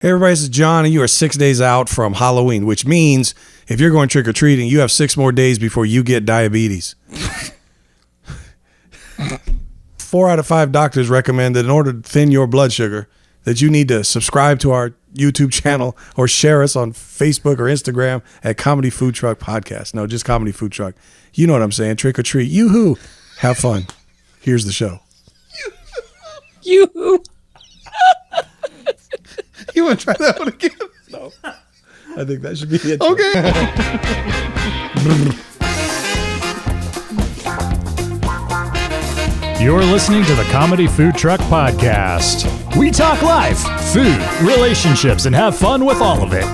Hey everybody, this is John, and you are 6 days out from Halloween, which means if you're going trick-or-treating, you have 6 more days before you get diabetes. 4 out of 5 doctors recommend that in order to thin your blood sugar, that you need to subscribe to our YouTube channel or share us on Facebook or Instagram at Comedy Food Truck Podcast. No, just Comedy Food Truck. You know what I'm saying. Trick or treat. Yoo-hoo. Have fun. Here's the show. Yoo-hoo. You want to try that one again? No. I think that should be it. Okay. You're listening to the Comedy Food Truck Podcast. We talk life, food, relationships, and have fun with all of it.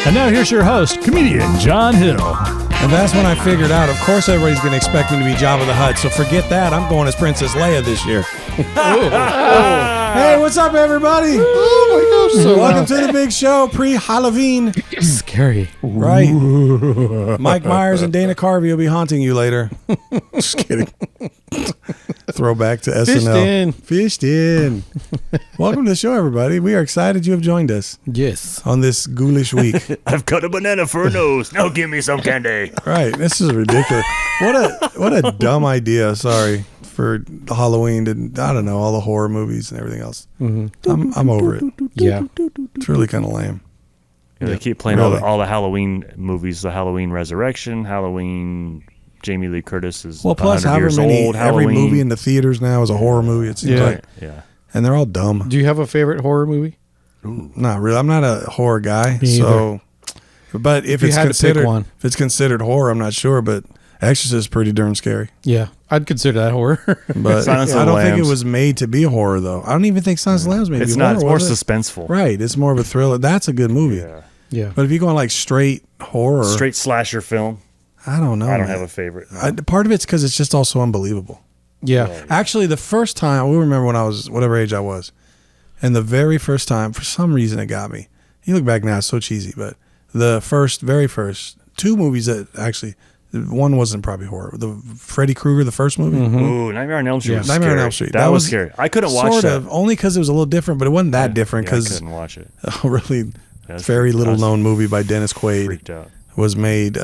And now here's your host, comedian John Hill. And that's when I figured out, of course everybody's going to expect me to be Jabba the Hutt, so forget that. I'm going as Princess Leia this year. Hey, what's up, everybody? Oh my gosh. So welcome to the big show, pre-Halloween. Scary. Right. Mike Myers and Dana Carvey will be haunting you later. Just kidding. Throwback to SNL. Fished in. Welcome to the show, everybody. We are excited you have joined us Yes. on this ghoulish week. I've got a banana for a nose. Now give me some candy. Right. This is ridiculous. What a dumb idea. Sorry for Halloween and I don't know, all the horror movies and everything else. Mm-hmm. I'm over it. Yeah. It's really kind of lame. Yeah, they keep playing Really? all the Halloween movies, the Halloween Resurrection, Halloween, Jamie Lee Curtis is Well, plus 100 however years many, old. every Halloween. movie in the theaters now is a horror movie. It seems Yeah. like, Yeah. and they're all dumb. Do you have a favorite horror movie? Not really. I'm not a horror guy, Me so. But if you it's had to pick considered, one. if it's considered horror, I'm not sure. But Exorcist is pretty darn scary. Yeah. I'd consider that horror. But Silence of I the don't think it Lambs. was made to be a horror, though. I don't even think Silence of the Lambs made to It's be not. horror. It's more was it? suspenseful. Right. It's more of a thriller. That's a good movie. Yeah. Yeah. But if you're going like straight horror, Straight slasher film. I don't know. I don't man. have a favorite. Part of it's because it's just also unbelievable. Yeah. Actually, the first time, we remember when I was whatever age I was, and the very first time, for some reason, it got me. You look back now, it's so cheesy, but the very first 2 movies that actually, one wasn't probably horror. The Freddy Krueger, the first movie. Ooh, Nightmare on Elm Street. Yeah. Was Nightmare on scary. Elm Street. That was scary. I couldn't watch sort that. of, only because it was a little different, but it wasn't that different Yeah, I because couldn't watch it. a really That's very freaked- I little was known movie by Dennis Quaid Freaked out. was made,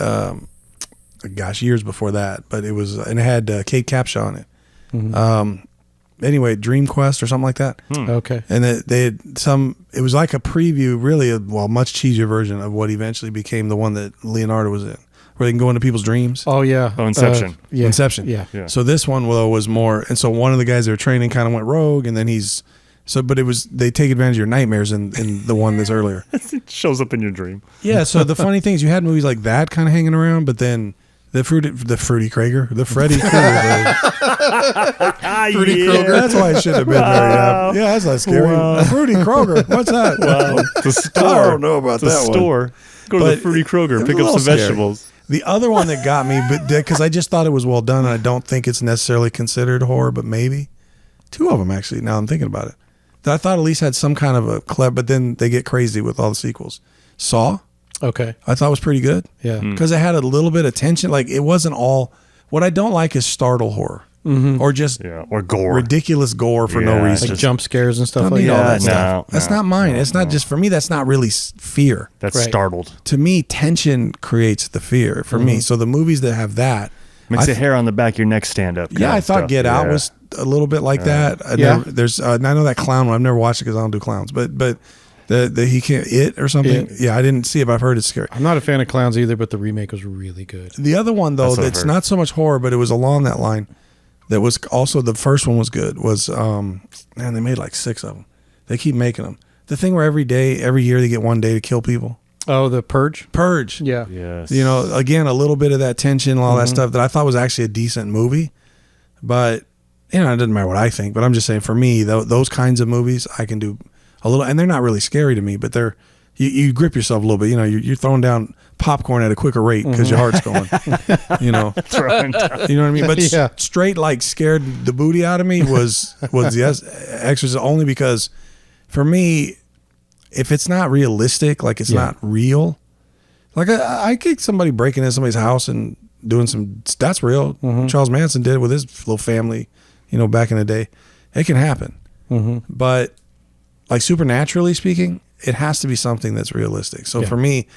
years before that, but it was, and it had Kate Capshaw in it. Anyway, Dream Quest or something like that. Okay. And they had it was like a preview, really, much cheesier version of what eventually became the one that Leonardo was in, where they can go into people's dreams. Oh, yeah. Oh, Inception. Yeah. Inception. Yeah. Yeah. So this one, was more, and so one of the guys they were training kind of went rogue, and then but they take advantage of your nightmares in the one that's earlier. It shows up in your dream. Yeah, so the funny thing is you had movies like that kind of hanging around, but then the Freddy Krueger. Fruity Kroger. That's why it should have been very happy. Yeah, that's not scary. Wow. Fruity Kroger. What's that? Wow. The store. I don't know about the that one. store. Go to But the Fruity Kroger. it was Pick a up little some scary. vegetables. The other one that got me, but because I just thought it was well done, and I don't think it's necessarily considered horror, but maybe 2 of them actually. Now I'm thinking about it, that I thought at least had some kind of a clever, but then they get crazy with all the sequels. Saw, Okay. I thought was pretty good. Yeah. Because it had a little bit of tension. Like it wasn't all. What I don't like is startle horror or just Yeah. Or gore. ridiculous gore for no Yeah, reason. Like just- jump scares and stuff I like need all that. that stuff. no, That's no, not mine. no, It's not just for me. That's not really fear. That's Right. startled. To me, tension creates the fear for me. So the movies that have that, Makes I the hair on the back of your neck stand up. yeah, I thought Get Out was a little bit like that. Yeah. I know that clown one. I've never watched it because I don't do clowns. But the he can't or something. It. Yeah, I didn't see it, but I've heard it's scary. I'm not a fan of clowns either, but the remake was really good. The other one though, That's what I've that's heard. not so much horror, but it was along that line. That was also the first one was good. Was man, they made like 6 of them. They keep making them. The thing where every year they get one day to kill people. Oh, The Purge? Purge. Yeah. Yes. You know, again, a little bit of that tension and all Mm-hmm. that stuff that I thought was actually a decent movie. But, you know, it doesn't matter what I think. But I'm just saying for me, those kinds of movies, I can do a little. And they're not really scary to me, but you grip yourself a little bit. You know, you're throwing down popcorn at a quicker rate because your heart's going. You know. Throwing down. You know what I mean? But Yeah. straight like scared the booty out of me was yes, Exorcist, only because for me, if it's not realistic, like it's not real, like I get somebody breaking into somebody's house and doing that's real. Charles Manson did it with his little family, you know, back in the day. It can happen. But like supernaturally speaking, it has to be something that's realistic. So Yeah. for me,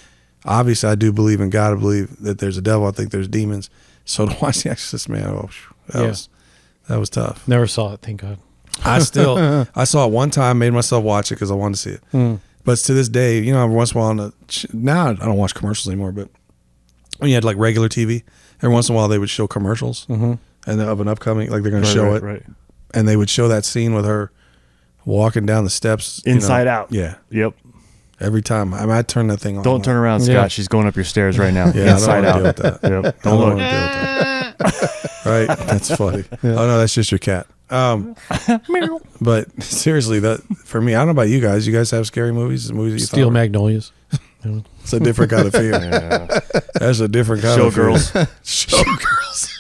obviously, I do believe in God. I believe that there's a devil. I think there's demons. So to watch The Exorcist, man, that was tough. Never saw it, thank God. I saw it one time, made myself watch it because I wanted to see it. But to this day, you know, every once in a while, now I don't watch commercials anymore, but when you had like regular TV, every once in a while they would show commercials and of an upcoming, like they're going to show it. Right. And they would show that scene with her walking down the steps. Inside Out. Yeah. Yep. Every time. I mean, I turn that thing on. Don't turn around, Scott. Yeah. She's going up your stairs right now. Yeah, Inside I don't Out. want to deal with that. Yep. I Don't don't look. want to deal with that. Right? That's funny. Oh, no, that's just your cat. But seriously, that for me, I don't know about you guys. You guys have scary movies? Movies that you Steel thought were- Magnolias. It's a different kind of fear. Yeah. That's a different kind of fear. Showgirls. Showgirls.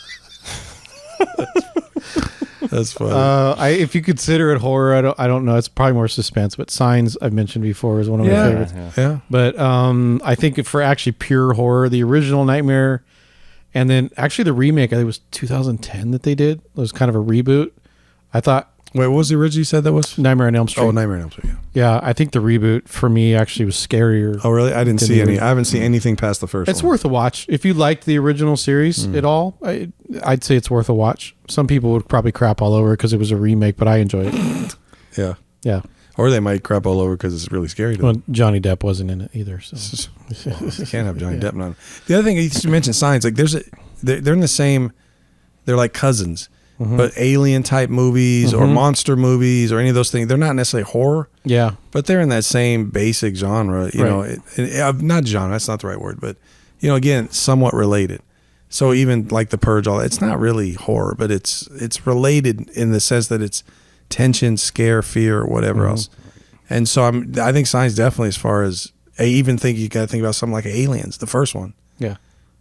That's funny. If you consider it horror, I don't know. It's probably more suspense, but Signs I've mentioned before is one of my favorites. Yeah. But I think for actually pure horror, the original Nightmare, and then actually the remake, I think it was 2010 that they did. It was kind of a reboot. I thought Wait, what was the original you said that was? Nightmare on Elm Street. Oh, Nightmare on Elm Street. Yeah. Yeah, I think the reboot for me actually was scarier. Oh, really? I didn't Didn't see any. even- I haven't seen anything past the first It's one. worth a watch. If you liked the original series at all, I'd say it's worth a watch. Some people would probably crap all over because it was a remake, but I enjoyed it. Yeah. Yeah. Or they might crap all over because it's really scary to them. Well, Johnny Depp wasn't in it either. So You can't have Johnny Depp on. The other thing you mentioned, Signs, like they're in the same. They're like cousins, but alien type movies or monster movies or any of those things. They're not necessarily horror, yeah, but they're in that same basic genre. You know, not genre. That's not the right word, but you know, again, somewhat related. So even like The Purge, all that, it's not really horror, but it's related in the sense that it's tension, scare, fear, or whatever else. And so I think Signs definitely, as far as I even think you got to think about something like Aliens. The first one yeah,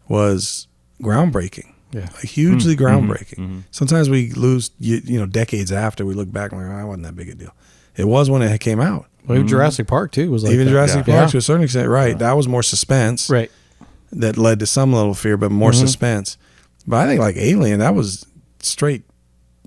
was groundbreaking. yeah. Like hugely groundbreaking. Sometimes we lose, you know, decades after we look back and we're like, oh, it wasn't that big a deal. It was when it came out. Well, even Jurassic Park too was like Even that. Jurassic Yeah. Park to a certain extent, right? That was more suspense, right? that led to some level of fear, but more suspense. But I think like Alien, that was straight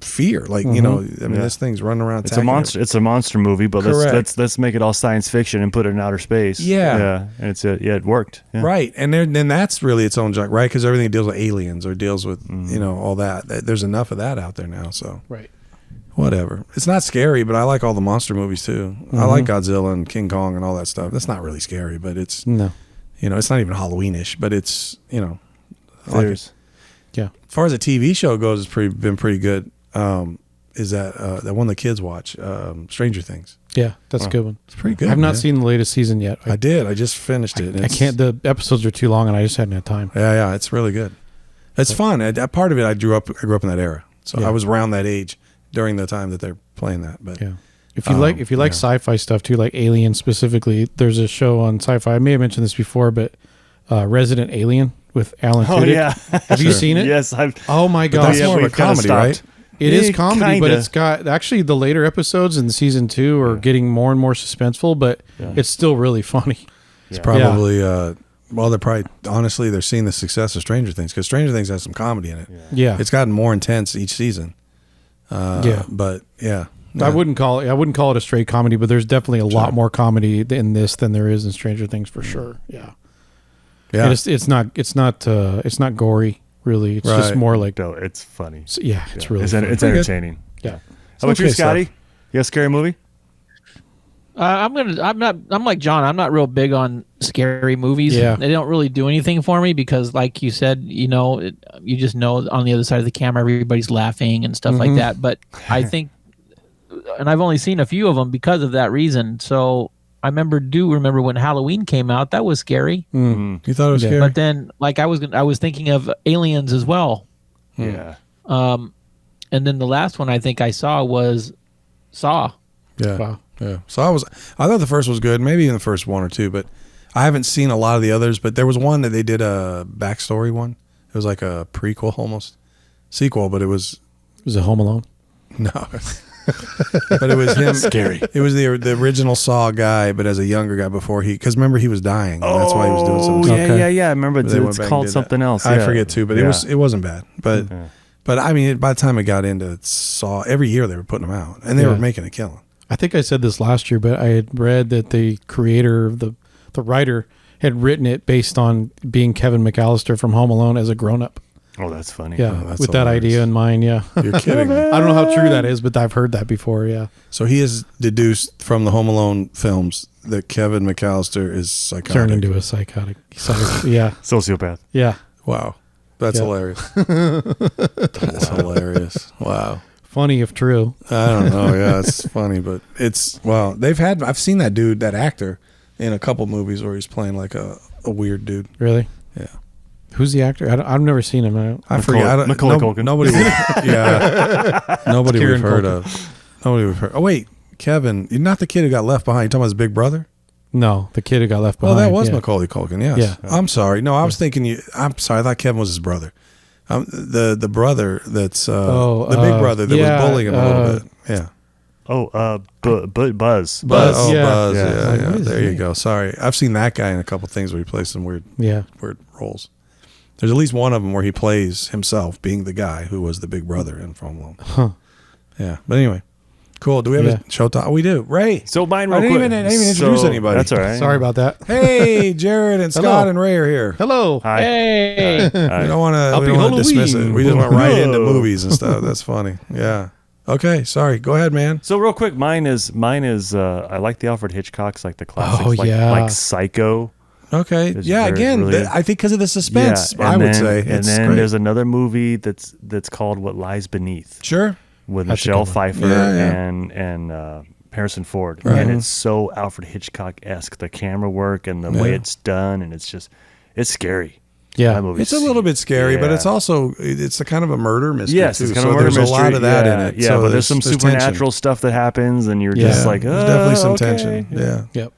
fear. Like you know, I mean, this thing's running around. It's a monster. It's a monster movie, but Correct. let's make it all science fiction and put it in outer space. Yeah. And it worked. Yeah. Right, and then that's really its own junk, right? Because everything deals with aliens or deals with you know all that. There's enough of that out there now, so Right. whatever. It's not scary, but I like all the monster movies too. I like Godzilla and King Kong and all that stuff. That's not really scary, but it's No. you know it's not even Halloweenish, but it's you know. I like it. There's- Yeah. As far as a TV show goes, it's been pretty good. Is that one the kids watch? Stranger Things. Yeah, that's a good one. It's pretty good. I've not man. seen the latest season yet. I did. I just finished it. I can't. The episodes are too long, and I just hadn't had time. Yeah, it's really good. It's fun. Part of it, I grew up in that era, so Yeah. I was around that age during the time that they're playing that. But Yeah. If you like yeah. sci-fi stuff too, like Alien specifically, there's a show on Sci-Fi. I may have mentioned this before, but Resident Alien with Alan Oh Tudyk. yeah. Have you seen it? Yes, I've. Oh my But god, that's Yeah, more of a we've kinda comedy, stopped. right? It is comedy, but kinda. it's got actually the later episodes in season 2 are getting more and more suspenseful, but it's still really funny. It's probably well, they're probably honestly they're seeing the success of Stranger Things because Stranger Things has some comedy in it. Yeah, It's gotten more intense each season. Yeah. but yeah, I wouldn't call it a straight comedy, but there's definitely a lot more comedy in this than there is in Stranger Things for sure. Yeah, yeah. And it's not gory really. It's just Right. more like No, it's funny. it's really It's funny. it's Pretty good. entertaining. Yeah. How about you, okay Scotty? stuff. You got a scary movie? I'm like John. I'm not real big on scary movies. Yeah. They don't really do anything for me because, like you said, you just know on the other side of the camera everybody's laughing and stuff like that. But I think, and I've only seen a few of them because of that reason. So I remember when Halloween came out. That was scary. You thought it was Yeah. scary? But then, like I was thinking of Aliens as well. Yeah. And then the last one I think I saw was Saw. Yeah. Wow. Yeah. So I thought the first was good, maybe even the first one or two, but I haven't seen a lot of the others. But there was one that they did a backstory one. It was like a prequel almost, sequel, but it was Was it Home Alone? no. But it was him. Scary. It was the original Saw guy, but as a younger guy before because remember he was dying. And that's why he was doing some. Oh, stuff. yeah, yeah. I remember They went it's back and called did something that. else. I yeah. forget too, but Yeah. it wasn't bad. But I mean, by the time it got into Saw, every year they were putting them out, and they were making a killing. I think I said this last year, but I had read that the creator, the writer, had written it based on being Kevin McAllister from Home Alone as a grown-up. Oh, that's funny. Yeah, that's with that hilarious. idea in mind. Yeah, You're kidding me. I don't know how true that is, but I've heard that before. Yeah, So he has deduced from the Home Alone films that Kevin McAllister is psychotic. turned into a psychotic. Yeah, Sociopath. yeah. Wow. That's Yeah. hilarious. That's hilarious. Wow. Funny if true. I don't know. Yeah, it's funny, but I've seen that dude, that actor, in a couple movies where he's playing like a weird dude. Really? Yeah. Who's the actor? I've never seen him. I forget. I don't, Macaulay Culkin. Nobody. Nobody we've Kieran heard Culkin. of. Nobody we've heard. Oh wait, Kevin, you're not the kid who got left behind. You're talking about his big brother. No, the kid who got left Oh, behind. that was yeah. Macaulay Culkin. Yes. Yeah. I'm sorry. No, I was thinking you. I'm sorry. I thought Kevin was his brother. The brother that's the big brother that was bullying him a little bit. Yeah. Oh, Buzz. Buzz, Oh, yeah. Buzz. Yeah. Yeah. Like, yeah. what is There his you name? go. Sorry, I've seen that guy in a couple things where he plays some weird Yeah. roles. There's at least one of them where he plays himself being the guy who was the big brother in Home Alone. Huh. Yeah. But anyway, cool. Do we have Yeah. a show time? We do. Ray. So mine I real didn't quick. even introduce anybody. That's all right. Sorry about that. Hey, Jared and Scott Hello. and Ray are here. Hello. Hi. Hey. We don't want Happy to dismiss it. Halloween. We just went right into No. movies and stuff. That's funny. Yeah. Okay. Sorry. Go ahead, man. So real quick, mine is I like the Alfred Hitchcocks, like the classics, Oh, like, yeah. like Psycho. Okay. It's Yeah. very- Again, really- I think because of the suspense, Yeah, I and would then- say. And It's then great. there's another movie that's called What Lies Beneath Sure. with That's a Michelle good one. Pfeiffer Yeah, and Harrison Ford, Right. and it's so Alfred Hitchcock-esque, the camera work and the way Yeah. it's done, and it's scary. Yeah. That movie's- It's a little bit scary, but yeah. it's also it's a kind of a murder mystery. Yes, too. it's kind so of a murder there's mystery. a lot of that yeah, in it. Yeah, so but there's some tension. supernatural stuff that happens, and you're Yeah. just like, There's definitely some okay. tension. Yeah. Yep.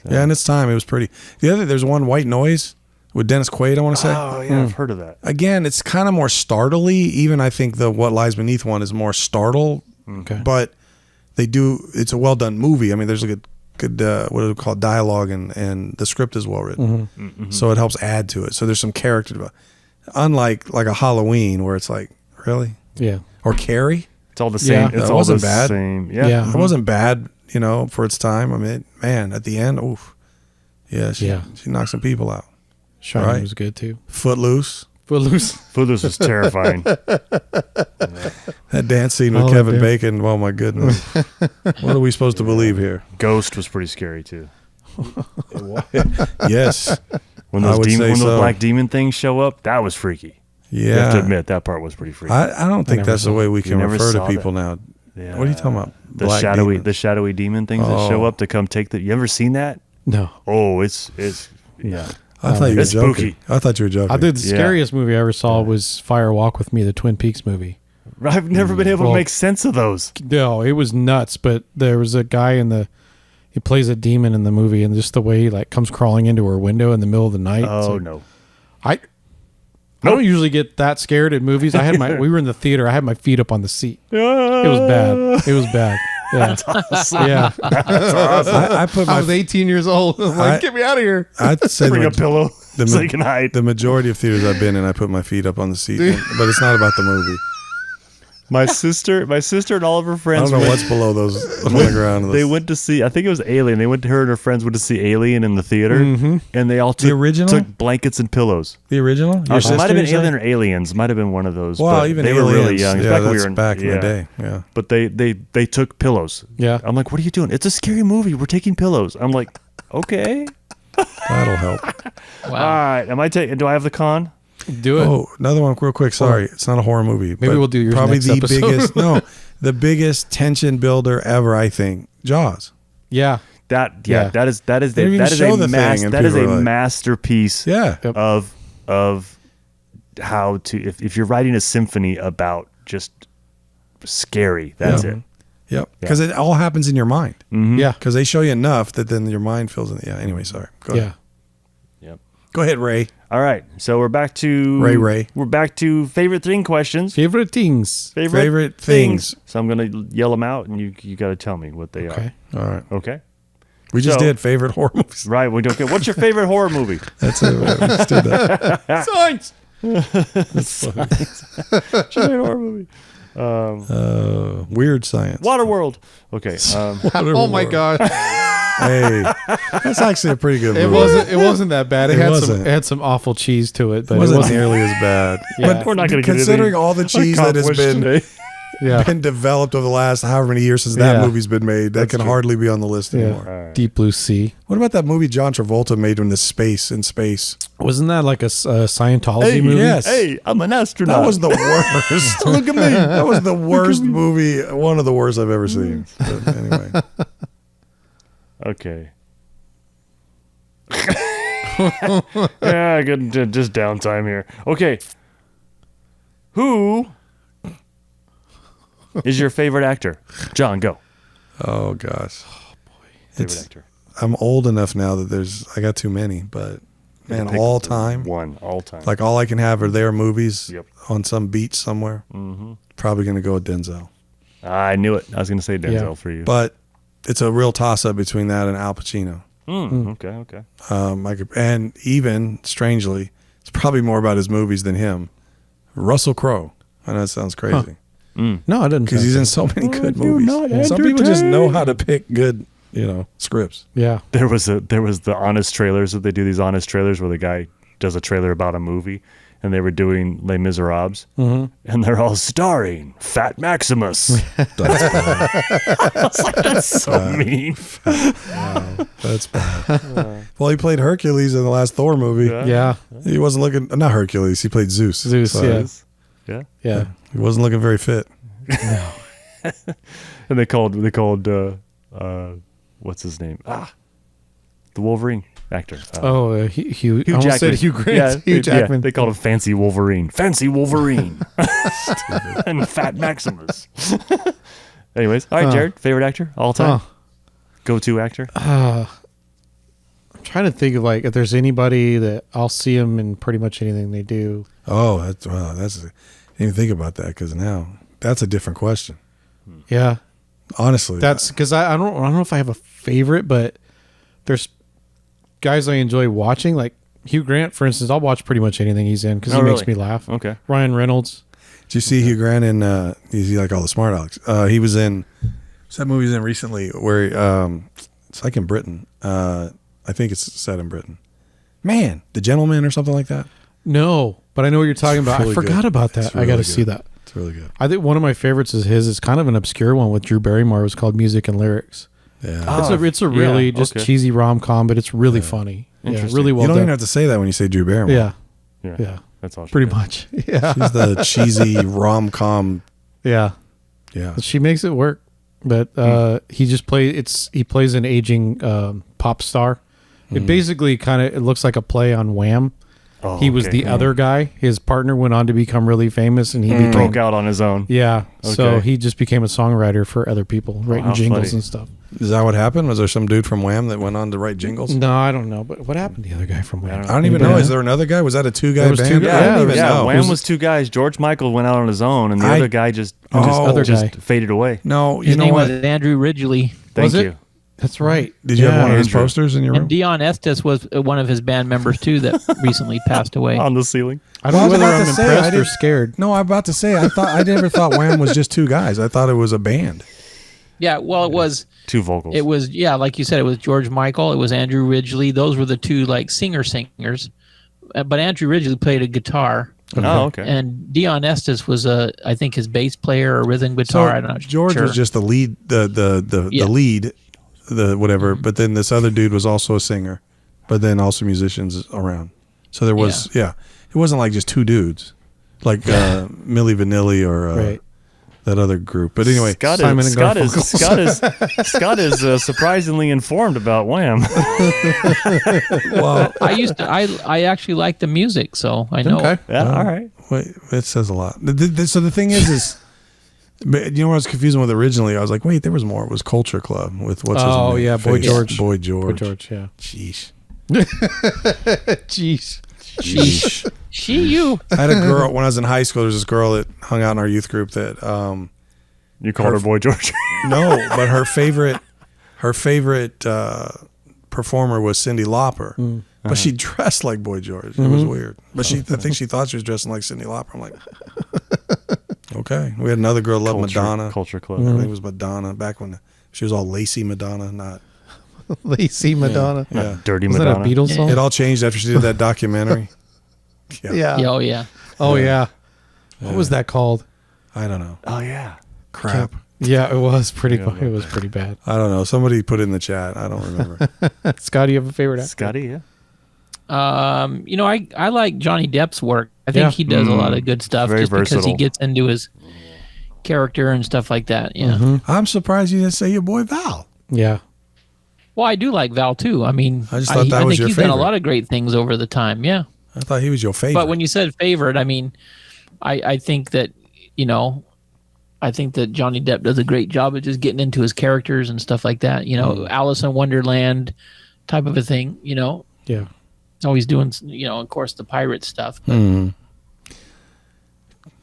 Yeah, and it's time. It was pretty. There's one, White Noise, with Dennis Quaid, I want to say. Oh yeah, I've heard of that. Again, it's kind of more startly. Even I think the What Lies Beneath one is more startle, Okay. but it's a well done movie. I mean, there's a good what do we call it, dialogue, and the script is well written, so it helps add to it. So there's some character development. Unlike like a Halloween where it's like, really? Yeah. Or Carrie? It's all the same. Yeah. It's That all wasn't the bad. same. Yeah. Yeah. It wasn't bad, for its time. I mean, man, at the end, oof. Yeah, she knocked some people out. Shining Right. was good too. Footloose. Footloose. Footloose was terrifying. That dance scene with Oh, Kevin damn. Bacon. Oh my goodness. What are we supposed to believe here? Ghost was pretty scary too. Yes. When I those would say when so. those black demon things show up, that was freaky. You have to Yeah. admit that part was pretty freaky. I don't think never that's the saw way we can never refer to saw people now. Yeah. What are you talking about? The Black demons. the shadowy demon things that show Oh. up to come take the. You ever seen that? No. Oh, it's yeah. I thought you were It's joking. spooky. I thought you were joking. I think the Yeah. scariest movie I ever saw was Fire Walk with Me, the Twin Peaks movie. I've never been able Well- to make sense of those. No, it was nuts. But there was a guy he plays a demon in the movie, and just the way he like comes crawling into her window in the middle of the night. Oh So no. I don't usually get that scared at movies. We were in the theater. I had my feet up on the seat. It was bad. It was bad. Yeah. Yeah. I put I my. was 18 years old. I'm like, get me out of here. I'd say Bring the, a pillow the, so you can hide. the majority of theaters I've been in, I put my feet up on the seat, but it's not about the movie. My sister and all of her I friends. don't know went- what's below those on the ground. They went to see. I think it was Alien. Her and her friends went to see Alien in the theater, and they all took, original? took blankets and pillows. The original. Your It might have been sister, you Alien say? or Aliens. Might have been one of those. Well, but even they aliens. were really young. It's Yeah, back when we that's were in, back in yeah. the day. Yeah. But they took pillows. Yeah. I'm like, what are you doing? It's a scary movie. We're taking pillows. I'm like, okay. That'll help. All right. Am I taking? Do I have the con? Do it. Oh, another one real quick. Sorry, it's not a horror movie. Maybe but we'll do yours probably next the episode. biggest. No, the biggest tension builder ever. I think Jaws. Yeah. That Yeah. that is They didn't even show the thing, and that is a people were like- masterpiece. Yeah. Yep. Of how to if you're writing a symphony about just scary. That's Yeah. it. Yep. Because it all happens in your mind. Yeah. Because they show you enough that then your mind fills in. Yeah. Anyway, sorry. Go Yeah. ahead. Yep. Go ahead, Ray. All right. So we're back to Ray. We're back to favorite thing questions. Favorite things. Favorite things. So I'm gonna yell them out, and you got to tell me what they Okay. All right. are. Okay. We just So- did favorite horror movies. Right. We don't. Okay. What's your favorite horror movie? That's it. We just did that. Science. What's your favorite horror movie? Weird Science. Waterworld. Okay. Oh my god. Hey, that's actually a pretty good movie. It wasn't that bad. It had some awful cheese to it, but It wasn't nearly as bad. Yeah. But We're not going to considering all the cheese that has been developed over the last however many years since that Yeah. movie's been made, that can hardly be on the list anymore. Yeah. Deep Blue Sea. What about that movie John Travolta made in space? Wasn't that like a Scientology movie? yes. Hey, I'm an astronaut. That was the worst. Look at me. That was the worst movie, one of the worst I've ever seen. But anyway. Okay. Yeah, good. Just downtime here. Okay. Who is your favorite actor? John, go. Oh gosh. Favorite actor. I'm old enough now that I got too many, but man, Pick all time. One, all time. Like all I can have are their movies Yep. on some beach somewhere. Mm-hmm. Probably going to go with Denzel. I knew it. I was going to say Denzel for you. But it's a real toss-up between that and Al Pacino. Okay. And even, strangely, it's probably more about his movies than him. Russell Crowe. I know that sounds crazy. No, I didn't. Because he's in so many good movies. Some people just know how to pick good, scripts. Yeah. There was the honest trailers that they do, these honest trailers where the guy does a trailer about a movie, and they were doing Les Miserables, and they're all starring Fat Maximus. That's bad. I was like, that's so mean. That's bad. Well, he played Hercules in the last Thor movie. Yeah. He wasn't looking, not Hercules, he played Zeus. Zeus, yeah. Yeah. Yeah. He wasn't looking very fit. And they called what's his name? The Wolverine actor. Hugh I almost said Hugh Grant. Yeah, Hugh Jackman. they called him Fancy Wolverine. Fancy Wolverine. And Fat Maximus. Anyways, all right, Jared, favorite actor all time? Go-to actor? I'm trying to think of if there's anybody that I'll see them in pretty much anything they do. Oh, I didn't even think about that because now that's a different question. Yeah. Honestly. That's because I don't know if I have a favorite, but there's guys I enjoy watching, like Hugh Grant, for instance. I'll watch pretty much anything he's in because he makes me laugh. Okay. Ryan Reynolds. Did you see Hugh Grant in, is he like all the smart Alex? He was in, what's that movie he's in recently where, it's like in Britain. I think it's set in Britain. Man, The Gentleman or something like that. No, but I know what you're talking about. really I forgot good. about that. It's I really got to good. see that. It's really good. I think one of my favorites is his. It's kind of an obscure one with Drew Barrymore. It was called Music and Lyrics. Yeah. It's a really just cheesy rom-com, but it's really funny. Yeah, really well You don't done. even have to say that when you say Drew Barrymore. Yeah. That's all. Pretty much. Yeah. She's the cheesy rom-com. Yeah. Yeah. She makes it work. But he plays an aging pop star. It basically it looks like a play on Wham. Oh, He was the other guy. His partner went on to become really famous, and he broke out on his own. Yeah, so Okay. he just became a songwriter for other people, writing how jingles funny. and stuff. Is that what happened? Was there some dude from Wham that went on to write jingles? No, I don't know. But what happened to the other guy from Wham? I don't even know. Is there another guy? Was that a two-guy There was band? two I guys. don't even know. Wham was two guys. George Michael went out on his own, and the other guy just other guy. faded away. No, you His know name what? was Andrew Ridgeley. Thank Was it? you. That's right. Did you have one of his Andrew. posters in your room? And Dion Estes was one of his band members too that recently passed away. On the ceiling. I don't Well, I know was whether about I'm to say, impressed I or didn't- scared. No, I'm about to say I never thought Wham was just two guys. I thought it was a band. Yeah, well, it was. Two vocals. It was like you said, it was George Michael. It was Andrew Ridgeley. Those were the two singers. But Andrew Ridgeley played a guitar, Oh, okay. and Dion Estes was I think his bass player or rhythm guitar. I'm not George sure. was just the lead, the Yeah. lead, the whatever. But then this other dude was also a singer, but then also musicians around. So there was, it wasn't like just two dudes, like Milli Vanilli or Right. that other group. But anyway, Simon and Garfunkel. Scott is surprisingly informed about Wham. well, I actually like the music, so I know. Okay. Yeah, all right. wait, it says a lot. So the thing is. But you know what I was confusing with originally? I was like, wait, there was more. It was Culture Club with what's his name? Oh, yeah, Boy Face. George. Boy George. Boy George, yeah. Sheesh. Jeez. Sheesh. You. I had a girl when I was in high school. There was this girl that hung out in our youth group that You called her Boy George. no, but her favorite performer was Cyndi Lauper. But she dressed like Boy George. It was weird. But I think she thought she was dressing like Cyndi Lauper. I'm like, Okay. We had another girl love Madonna. Culture Club. I think it was Madonna back when she was all lacy Madonna, not Lazy Madonna. yeah. Dirty Was that Madonna. a Beatles song? It all changed after she did that documentary. Yeah. Yeah. Yeah, oh yeah. Oh yeah. What was that called? I don't know. Oh yeah. Crap. Yeah, it was pretty. Yeah, It was pretty bad. I don't know. Somebody put it in the chat. I don't remember. Scott, do you have a favorite actor? Scotty, yeah. I like Johnny Depp's work. I think Yeah. he does a lot of good stuff Very just because versatile. he gets into his character and stuff like that. Yeah. Mm-hmm. I'm surprised you didn't say your boy Val. Yeah. Well, I do like Val too. I mean, I just thought that was think your he's done favorite. a lot of great things over the time. Yeah. I thought he was your favorite. But when you said favorite, I mean, I think that, I think that Johnny Depp does a great job of just getting into his characters and stuff like that. Alice in Wonderland type of a thing, Yeah. always doing, of course, the pirate stuff. But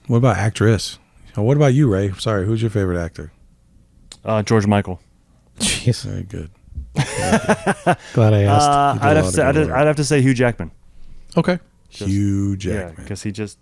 What about actress? What about you, Ray? Sorry, who's your favorite actor? George Michael. Jeez. Very good. Glad I asked. did a I'd lot have of to, good work. I'd have to say Hugh Jackman. Okay. Hugh Yeah, Jackman. because he just,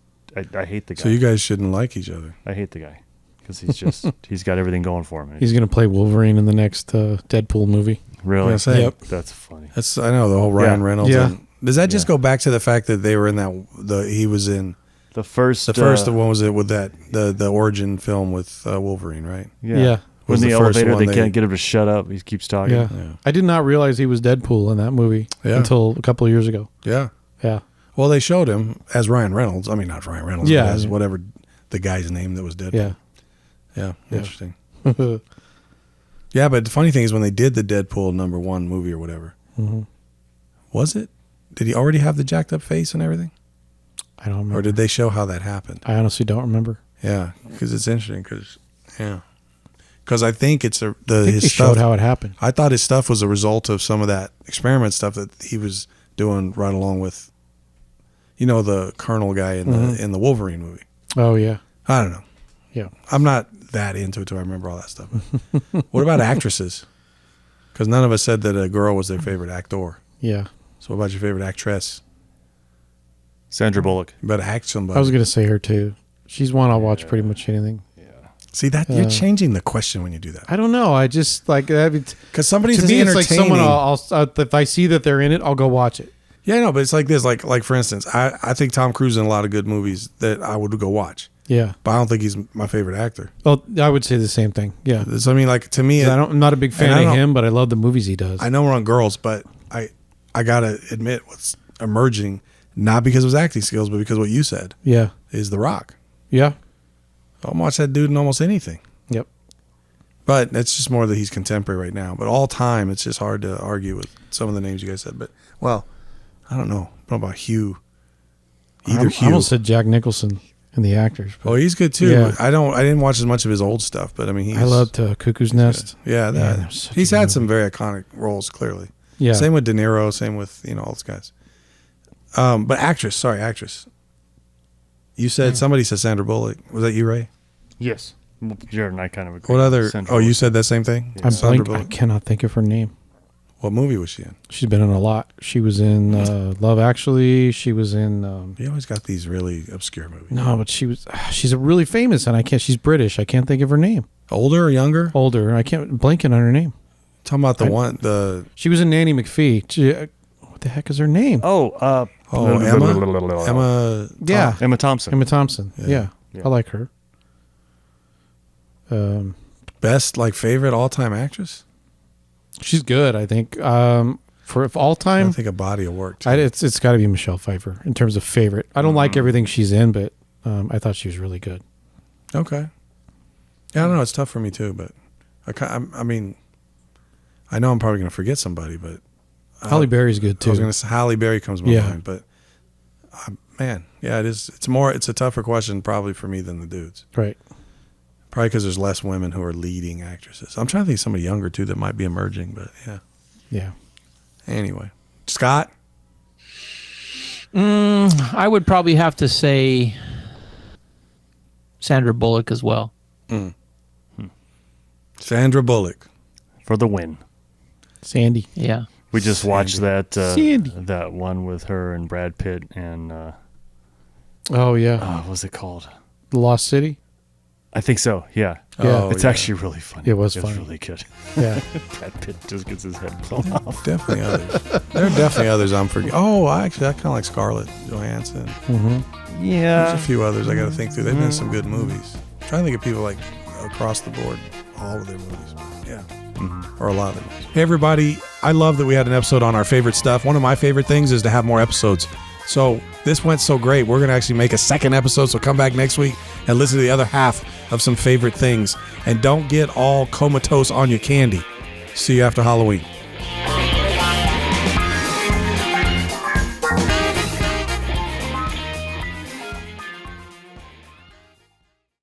I hate the guy. So you guys shouldn't like each other. I hate the guy because he's just, he's got everything going for him. He's gonna play Wolverine in the next Deadpool movie. Really? Yeah, same. Yep. That's funny. That's I know the whole Ryan Yeah. Reynolds. Yeah. and- does that just go back to the fact that they were in that he was in The first the one was it with that the origin film with Wolverine, right? Yeah. Yeah. When Was the, the first elevator, one they they- can't get him to shut up. He keeps talking. Yeah. I did not realize he was Deadpool in that movie Yeah. until a couple of years ago. Yeah. Yeah. Well, they showed him as Ryan Reynolds. I mean, not Ryan Reynolds. Yeah. But as whatever the guy's name that was Deadpool. Yeah. Yeah. Interesting. Yeah, but the funny thing is when they did the Deadpool #1 movie or whatever, was it? Did he already have the jacked up face and everything, I don't remember. or did they show how that happened? I honestly don't remember. Yeah, because it's interesting. Because I think it's I think they his showed stuff. how it happened. I thought his stuff was a result of some of that experiment stuff that he was doing right along with, the Colonel guy in the Wolverine movie. Oh yeah. I don't know. Yeah. I'm not that into it, so I remember all that stuff. What about actresses? Because none of us said that a girl was their favorite actor. Yeah. So what about your favorite actress? Sandra Bullock. You better act somebody. I was gonna say her too. She's one I'll watch pretty much anything. See that you're changing the question when you do that. I don't know. I just like Because somebody's to me, it's entertaining. like someone I'll if I see that they're in it, I'll go watch it. Yeah, no, but it's like this. Like for instance, I think Tom Cruise is in a lot of good movies that I would go watch, Yeah. but I don't think he's my favorite actor. Well, I would say the same thing. Yeah. So I mean, like to me, I'm not a big I fan of don't- him, but I love the movies he does. I know we're on girls, but I gotta admit what's emerging, not because of his acting skills, but because of what you said, Yeah. is The Rock. Yeah. I'll watch that dude in almost anything. Yep. But it's just more that he's contemporary right now. But all time, it's just hard to argue with some of the names you guys said. But well, I don't know. I don't know about Hugh. Either I Hugh. almost said Jack Nicholson in The Actors. But Oh, he's good too. Yeah. I didn't watch as much of his old stuff, but I mean, I loved Cuckoo's Nest. Yeah, that was such a he's good had movie. some very iconic roles. Clearly, Yeah. Same with De Niro. Same with all those guys. But actress. You said somebody said Sandra Bullock. Was that you, Ray? Yes. Jared and I kind of agree. What other? Sandra Oh, you Bullock. said that same thing. I'm Sandra blank. I Bullock. cannot think of her name. What movie was she in? She's been in a lot. She was in Love Actually. She was in You always got these really obscure movies. no, but she's a really famous, and I can't. She's British. I can't think of her name. Older or younger? Older. I can't blanking on her name. Talking about the She was in Nanny McPhee. What the heck is her name? Oh, Emma. Yeah. Emma Thompson. Emma Thompson. Yeah. Yeah. I like her. Best favorite all time actress. She's good. I think for all I time, think a body of work. Too. it's got to be Michelle Pfeiffer in terms of favorite. I don't like everything she's in, but I thought she was really good. Okay. Yeah, I don't know. It's tough for me too, but I mean, I know I'm probably going to forget somebody, but Halle Berry's good I was too. going to say Halle Berry comes to my Yeah. mind, but man, yeah, it is. It's a tougher question probably for me than the dudes. Right. Probably because there's less women who are leading actresses. I'm trying to think of somebody younger too that might be emerging, but yeah. Yeah. Anyway, Scott. I would probably have to say Sandra Bullock as well. Sandra Bullock. For the win. Sandy. Yeah. We just watched that Sandy. that one with her and Brad Pitt and Oh yeah. what was it called? The Lost City. I think so. Yeah. Yeah. It's actually really funny. It was It's funny. really good. Yeah. Brad Pitt just gets his head blown off. Definitely others. There are definitely others I'm forgetting. Oh, actually, I kind of like Scarlett Johansson. There's a few others I got to think through. They've been in some good movies. I'm trying to think of people like across the board, all of their movies. Yeah. Or a lot of them. Hey, everybody. I love that we had an episode on our favorite stuff. One of my favorite things is to have more episodes. So this went so great. We're going to actually make a second episode. So come back next week and listen to the other half of some favorite things. And don't get all comatose on your candy. See you after Halloween.